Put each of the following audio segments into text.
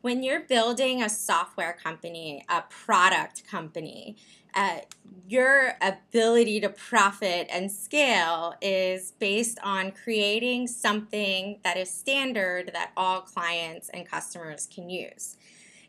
When you're building a software company, a product company, uh, your ability to profit and scale is based on creating something that is standard that all clients and customers can use.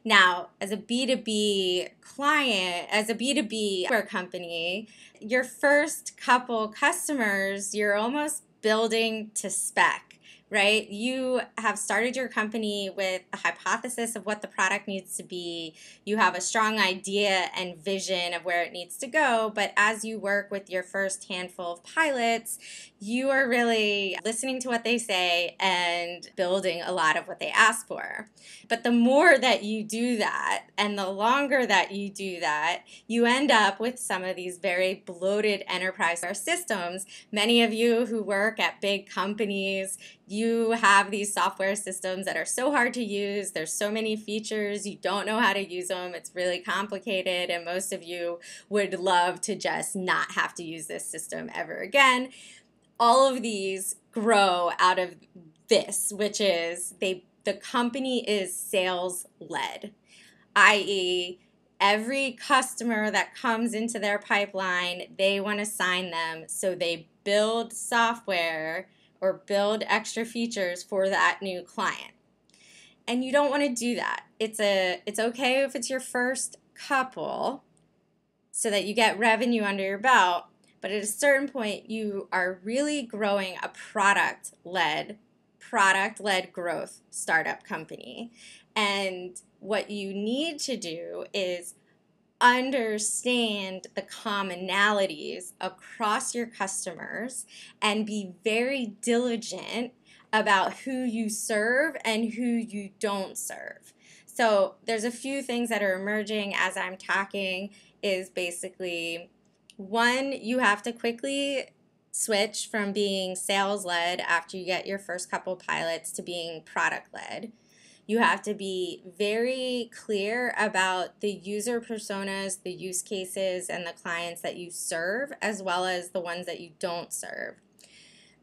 Now, as a B2B client, as a B2B software company, your first couple customers, you're almost building to spec, right? You have started your company with a hypothesis of what the product needs to be. You have a strong idea and vision of where it needs to go. But as you work with your first handful of pilots, you are really listening to what they say and building a lot of what they ask for. But the more that you do that and the longer that you do that, you end up with some of these very bloated enterprise systems. Many of you who work at big companies, you have these software systems that are so hard to use. There's so many features, you don't know how to use them. It's really complicated, and most of you would love to just not have to use this system ever again. All of these grow out of this, which is the company is sales led, i.e., every customer that comes into their pipeline, they want to sign them, so they build software or build extra features for that new client. And you don't want to do that. It's okay if it's your first couple so that you get revenue under your belt, but at a certain point you are really growing a product-led growth startup company. And what you need to do is understand the commonalities across your customers and be very diligent about who you serve and who you don't serve. So there's a few things that are emerging as I'm talking is basically one, you have to quickly switch from being sales led after you get your first couple pilots to being product led. You have to be very clear about the user personas, the use cases, and the clients that you serve, as well as the ones that you don't serve.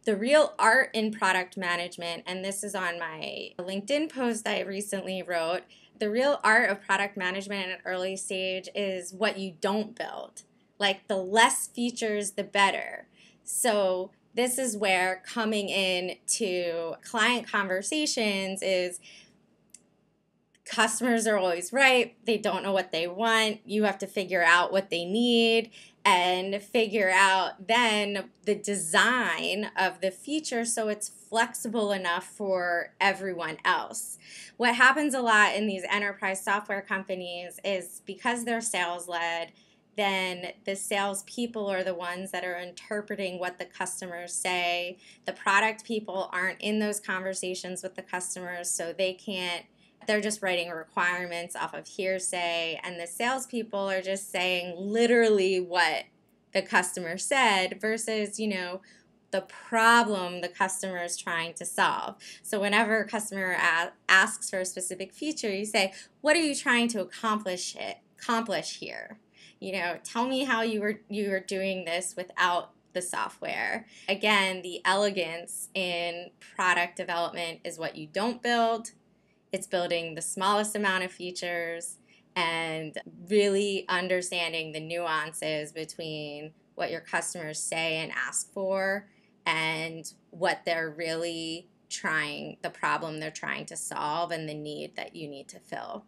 The real art in product management, and this is on my LinkedIn post I recently wrote, the real art of product management at an early stage is what you don't build. Like the less features, the better. So this is where coming in to client conversations is customers are always right. They don't know what they want. You have to figure out what they need and figure out then the design of the feature so it's flexible enough for everyone else. What happens a lot in these enterprise software companies is because they're sales led, then the salespeople are the ones that are interpreting what the customers say. The product people aren't in those conversations with the customers, so they're just writing requirements off of hearsay, and the salespeople are just saying literally what the customer said versus, the problem the customer is trying to solve. So whenever a customer asks for a specific feature, you say, what are you trying to accomplish here? Tell me how you were doing this without the software. Again, the elegance in product development is what you don't build. It's building the smallest amount of features and really understanding the nuances between what your customers say and ask for and what they're really the problem they're trying to solve and the need that you need to fill.